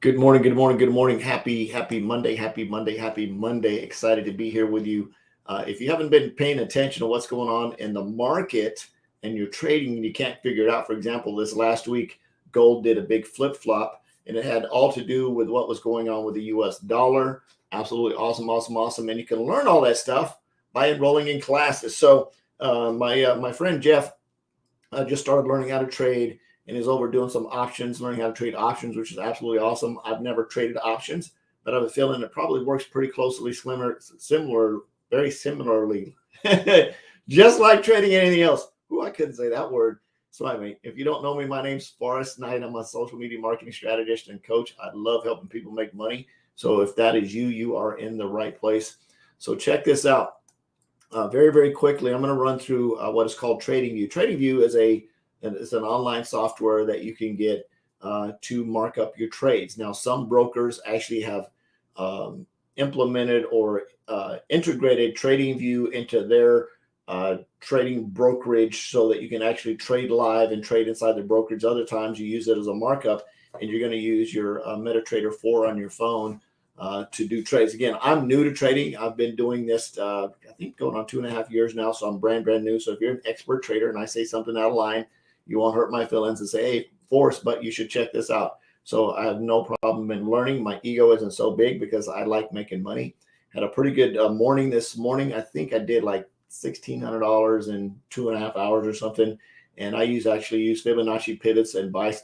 Good morning, good morning, good morning. Happy Monday, happy Monday, happy Monday. Excited to be here with you. If you haven't been paying attention to what's going on in the market and you're trading and you can't figure it out, for example, this last week, gold did a big flip flop and it had all to do with what was going on with the US dollar. Absolutely awesome, awesome, awesome. And you can learn all that stuff by enrolling in classes. So, my friend Jeff just started learning how to trade and is over doing some options, learning how to trade options, which is absolutely awesome. I've never traded options, but I have a feeling it probably works pretty closely very similarly, just like trading anything else. Ooh, I couldn't say that word. So, I mean, if you don't know me, my name's Forrest Knight. I'm a social media marketing strategist and coach. I love helping people make money. So, if that is you, you are in the right place. So, check this out. Very, very quickly, I'm going to run through what is called TradingView. TradingView is an online software that you can get to mark up your trades. Now, some brokers actually have implemented or integrated TradingView into their trading brokerage so that you can actually trade live and trade inside the brokerage. Other times you use it as a markup and you're going to use your MetaTrader 4 on your phone to do trades. Again, I'm new to trading. I've been doing this, I think, going on 2.5 years now. So I'm brand new. So if you're an expert trader and I say something out of line, you won't hurt my feelings and say, hey, Forrest, but you should check this out. So I have no problem in learning. My ego isn't so big because I like making money. Had a pretty good morning this morning. I think I did like $1,600 in 2.5 hours or something. And I actually use Fibonacci pivots and buy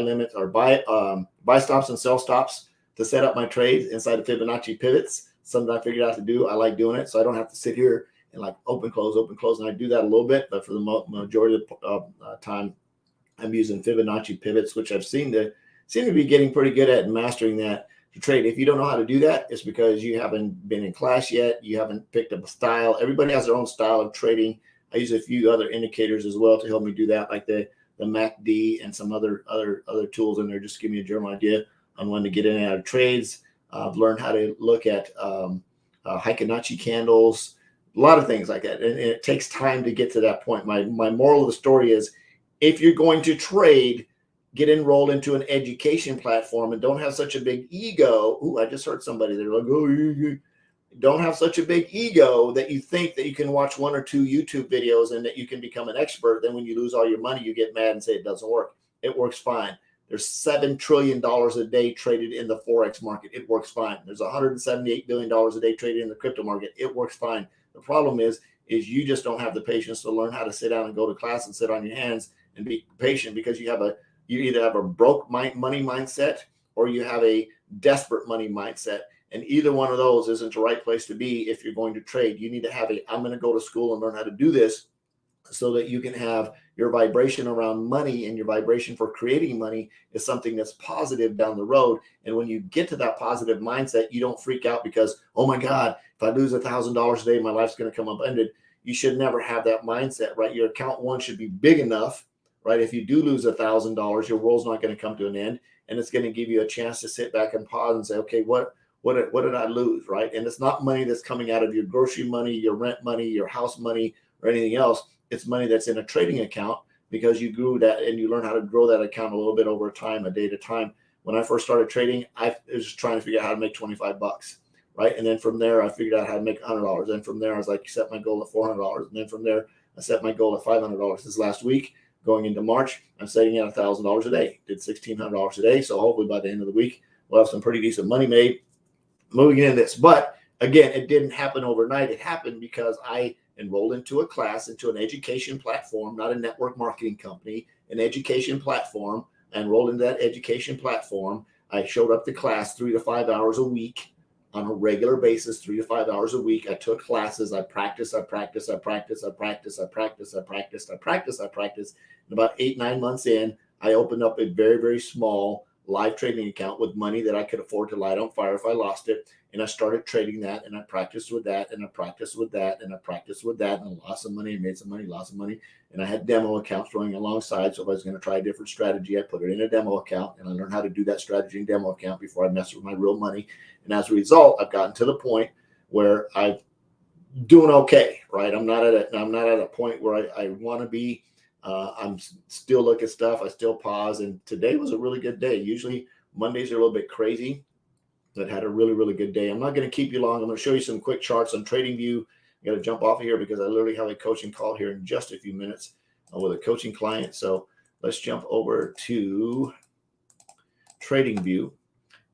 limits or buy stops and sell stops to set up my trades inside of Fibonacci pivots. Something I figured out to do. I like doing it, so I don't have to sit here and like open, close, and I do that a little bit, but for the majority of the time, I'm using Fibonacci pivots, which I've seem to be getting pretty good at and mastering that to trade. If you don't know how to do that, it's because you haven't been in class yet. You haven't picked up a style. Everybody has their own style of trading. I use a few other indicators as well to help me do that, like the MACD and some other tools in there. Just give me a general idea on when to get in and out of trades. I've learned how to look at Fibonacci candles, a lot of things like that. And it takes time to get to that point. My moral of the story is if you're going to trade, get enrolled into an education platform and don't have such a big ego. Ooh, I just heard somebody. They're like, oh, you don't have such a big ego that you think that you can watch 1 or 2 YouTube videos and that you can become an expert. Then when you lose all your money, you get mad and say it doesn't work. It works fine. There's $7 trillion a day traded in the Forex market. It works fine. There's $178 billion a day traded in the crypto market. It works fine. The problem is you just don't have the patience to learn how to sit down and go to class and sit on your hands and be patient because you either have a broke money mindset or you have a desperate money mindset. And either one of those isn't the right place to be if you're going to trade. You need to have I'm going to go to school and learn how to do this so that you can have your vibration around money, and your vibration for creating money is something that's positive down the road. And when you get to that positive mindset, you don't freak out because, oh my God, if I lose $1,000 a day, my life's going to come upended. You should never have that mindset, right? Your account one should be big enough, right? If you do lose $1,000, your world's not going to come to an end, and it's going to give you a chance to sit back and pause and say, okay, what did I lose, right? And it's not money that's coming out of your grocery money, your rent money, your house money, or anything else. It's money that's in a trading account because you grew that and you learn how to grow that account a little bit over time, a day at a time. When I first started trading, I was just trying to figure out how to make $25, right? And then from there, I figured out how to make $100. And from there, I was like, set my goal at $400. And then from there, I set my goal at $500. This last week, going into March, I'm setting at $1,000 a day. Did $1,600 a day. So hopefully by the end of the week, we'll have some pretty decent money made moving into this. But again, it didn't happen overnight. It happened because I enrolled into a class, into an education platform, not a network marketing company, an education platform. I enrolled into that education platform. I showed up to class 3 to 5 hours a week on a regular basis, 3 to 5 hours a week. I took classes. I practiced. And about 8-9 months in, I opened up a very, very small live trading account with money that I could afford to light on fire if I lost it. And I started trading that, and I practiced with that, and I practiced with that, and I practiced with that, and I lost some money, and made some money, lost some money. And I had demo accounts running alongside. So if I was going to try a different strategy, I put it in a demo account, and I learned how to do that strategy in demo account before I messed with my real money. And as a result, I've gotten to the point where I'm doing okay, right? I'm not at a point where I want to be. I'm still looking at stuff. I still pause. And today was a really good day. Usually Mondays are a little bit crazy. That had a really, really good day. I'm not going to keep you long. I'm going to show you some quick charts on TradingView. I got to jump off of here because I literally have a coaching call here in just a few minutes with a coaching client. So let's jump over to TradingView.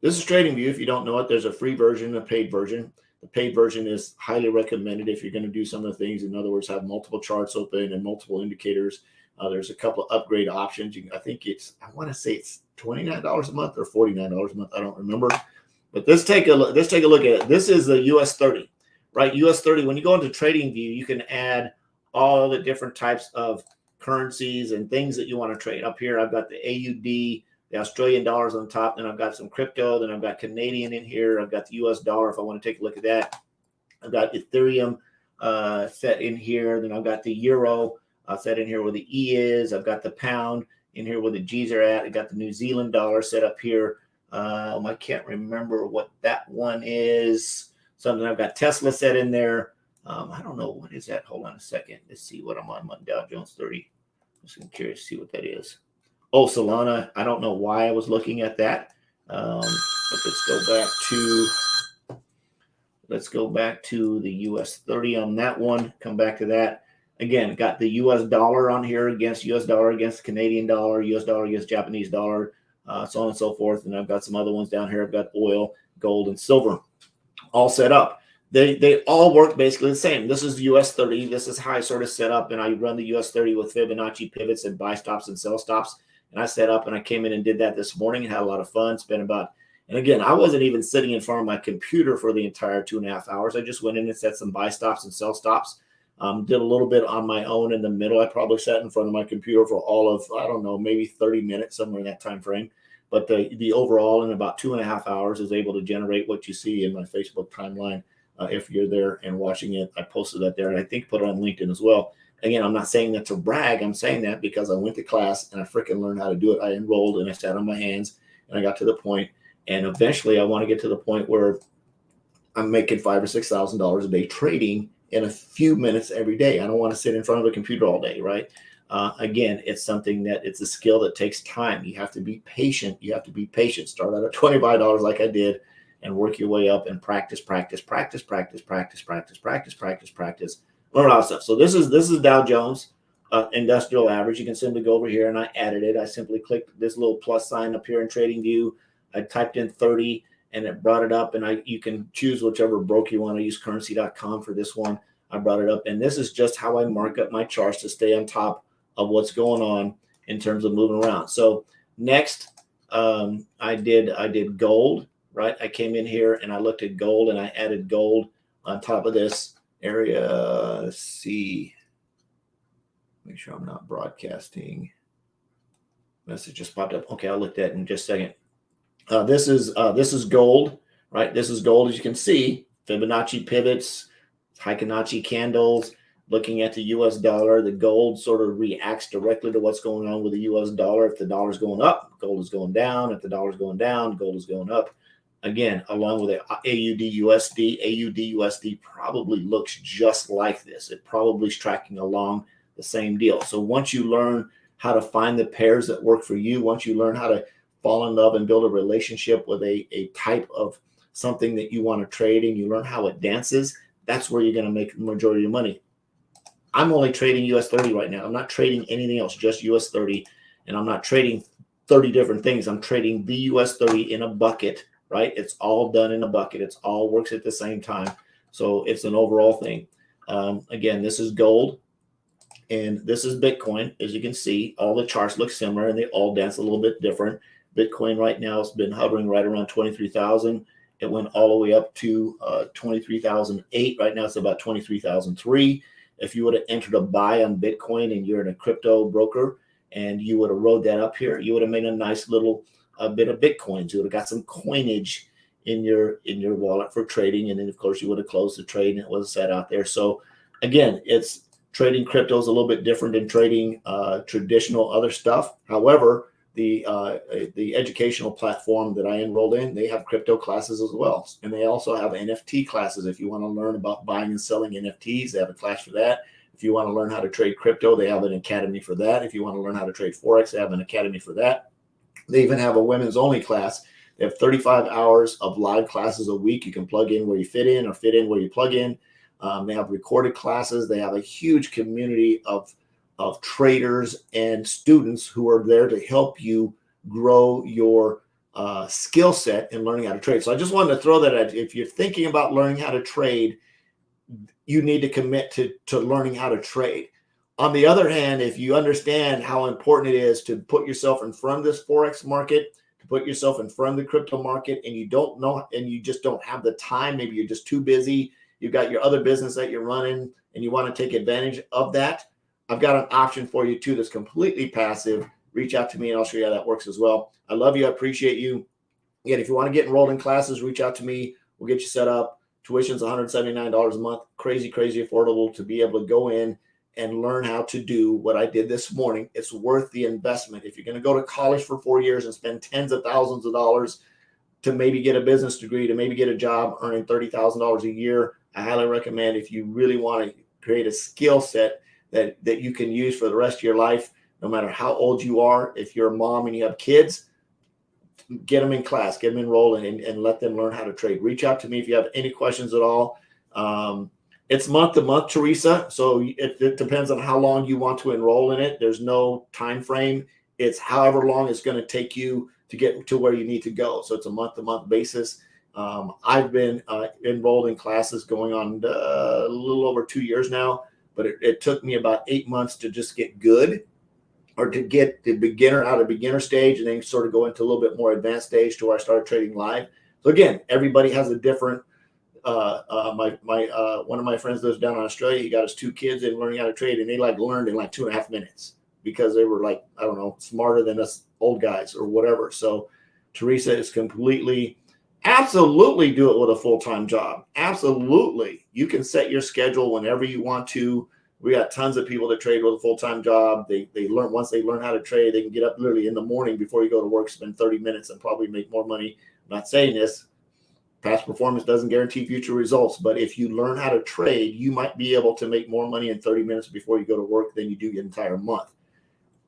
This is TradingView. If you don't know it, there's a free version and a paid version. The paid version is highly recommended if you're going to do some of the things. In other words, have multiple charts open and multiple indicators. There's a couple of upgrade options. I want to say it's $29 a month or $49 a month. I don't remember. But let's take a look at it. This is the US 30, right? US 30. When you go into TradingView, you can add all the different types of currencies and things that you want to trade. Up here, I've got the AUD, the Australian dollars on the top. Then I've got some crypto. Then I've got Canadian in here. I've got the US dollar if I want to take a look at that. I've got Ethereum set in here. Then I've got the euro set in here where the E is. I've got the pound in here where the G's are at. I've got the New Zealand dollar set up here. I can't remember what that one is. Something I've got Tesla set in there. I don't know. What is that? Hold on a second. Let's see what I'm on Dow Jones 30. I'm just curious to see what that is. Oh, Solana. I don't know why I was looking at that. But let's go back to the US 30 on that one. Come back to that. Again, got the US dollar on here against US dollar against Canadian dollar, US dollar against Japanese dollar. So on and so forth. And I've got some other ones down here. I've got oil, gold, and silver all set up. They all work basically the same. This is US 30. This is how I sort of set up. And I run the US 30 with Fibonacci pivots and buy stops and sell stops. And I set up and I came in and did that this morning and had a lot of fun. And again, I wasn't even sitting in front of my computer for the entire 2.5 hours. I just went in and set some buy stops and sell stops. Did a little bit on my own in the middle. I probably sat in front of my computer for all of, I don't know, maybe 30 minutes, somewhere in that time frame. But the overall in about 2.5 hours is able to generate what you see in my Facebook timeline. If you're there and watching it, I posted that there, and I think put it on LinkedIn as well. Again, I'm not saying that to brag. I'm saying that because I went to class and I freaking learned how to do it. I enrolled and I sat on my hands and I got to the point. And eventually I want to get to the point where I'm making $5,000 or $6,000 a day trading in a few minutes every day. I don't want to sit in front of a computer all day, right? Again, it's something that it's a skill that takes time. You have to be patient. Start out at $25 like I did and work your way up and practice. Learn a lot of stuff. So this is Dow Jones industrial average. You can simply go over here and I added it. I simply clicked this little plus sign up here in TradingView. I typed in 30 and it brought it up, and you can choose whichever broker you want to use. Currency.com for this one. I brought it up, and this is just how I mark up my charts to stay on top of what's going on in terms of moving around. So next, I did gold, right? I came in here and I looked at gold and I added gold on top of this area. Let's see. Make sure I'm not broadcasting. Message just popped up. Okay, I'll look at that in just a second. This is gold, right? This is gold, as you can see. Fibonacci pivots, Fibonacci candles. Looking at the US dollar, the gold sort of reacts directly to what's going on with the US dollar. If the dollar's going up, gold is going down. If the dollar's going down, gold is going up. Again, along with the AUD USD probably looks just like this. It probably is tracking along the same deal. So once you learn how to find the pairs that work for you, once you learn how to fall in love and build a relationship with a type of something that you want to trade, and you learn how it dances, that's where you're going to make the majority of your money. I'm only trading US 30 right now. I'm not trading anything else, just US 30. And I'm not trading 30 different things. I'm trading the US 30 in a bucket, right? It's all done in a bucket. It's all works at the same time. So it's an overall thing. Again, this is gold and this is Bitcoin. As you can see, all the charts look similar and they all dance a little bit different. Bitcoin right now has been hovering right around 23,000. It went all the way up to 23,008. Right now it's about 23,003. If you would have entered a buy on Bitcoin and you're in a crypto broker and you would have rode that up here, you would have made a nice little bit of Bitcoins. You would have got some coinage in your wallet for trading. And then, of course, you would have closed the trade and it was set out there. So, again, it's trading crypto is a little bit different than trading traditional other stuff. However, the educational platform that I enrolled in, they have crypto classes as well. And they also have NFT classes. If you want to learn about buying and selling NFTs, they have a class for that. If you want to learn how to trade crypto, they have an academy for that. If you want to learn how to trade Forex, they have an academy for that. They even have a women's only class. They have 35 hours of live classes a week. You can plug in where you fit in or fit in where you plug in. They have recorded classes. They have a huge community of traders and students who are there to help you grow your skill set in learning how to trade. So I just wanted to throw that at you. If you're thinking about learning how to trade, you need to commit to learning how to trade. On the other hand, if you understand how important it is to put yourself in front of this Forex market, to put yourself in front of the crypto market, and you don't know, and you just don't have the time, maybe you're just too busy, you've got your other business that you're running, and you want to take advantage of that, I've got an option for you too that's completely passive. Reach out to me and I'll show you how that works as well. I love you. I appreciate you. Again, if you want to get enrolled in classes, reach out to me. We'll get you set up. Tuition's $179 a month. Crazy, crazy affordable to be able to go in and learn how to do what I did this morning. It's worth the investment. If you're going to go to college for 4 years and spend tens of thousands of dollars to maybe get a business degree, to maybe get a job earning $30,000 a year, I highly recommend, if you really want to create a skill set that you can use for the rest of your life, no matter how old you are. If you're a mom and you have kids, get them in class, get them enrolled, and let them learn how to trade. Reach out to me if you have any questions at all. It's month to month, Teresa. So it depends on how long you want to enroll in it. There's no time frame. It's however long it's going to take you to get to where you need to go. So it's a month to month basis. I've been enrolled in classes going on a little over 2 years now, but it took me about 8 months to just get good, or to get the beginner out of beginner stage and then sort of go into a little bit more advanced stage to where I started trading live. So again, everybody has a different, one of my friends lives down in Australia. He got his 2 kids in learning how to trade, and they learned in 2.5 minutes because they were I don't know, smarter than us old guys or whatever. So Teresa is absolutely do it with a full-time job. Absolutely. You can set your schedule whenever you want to. We got tons of people that trade with a full-time job. They learn, once they learn how to trade, they can get up literally in the morning before you go to work, spend 30 minutes and probably make more money. I'm not saying this. Past performance doesn't guarantee future results, but if you learn how to trade, you might be able to make more money in 30 minutes before you go to work than you do your entire month.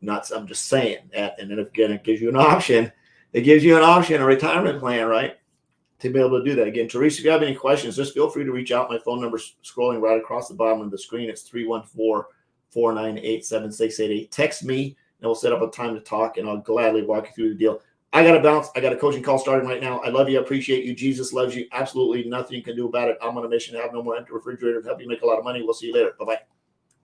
I'm just saying that. And then again, it gives you an option. It gives you an option, a retirement plan, right, to be able to do that. Again, Teresa, if you have any questions, just feel free to reach out. My phone number is scrolling right across the bottom of the screen. It's 314-498-7688. Text me, and we'll set up a time to talk, and I'll gladly walk you through the deal. I got to bounce. I got a coaching call starting right now. I love you. I appreciate you. Jesus loves you. Absolutely nothing you can do about it. I'm on a mission to have no more empty refrigerators, help you make a lot of money. We'll see you later. Bye-bye.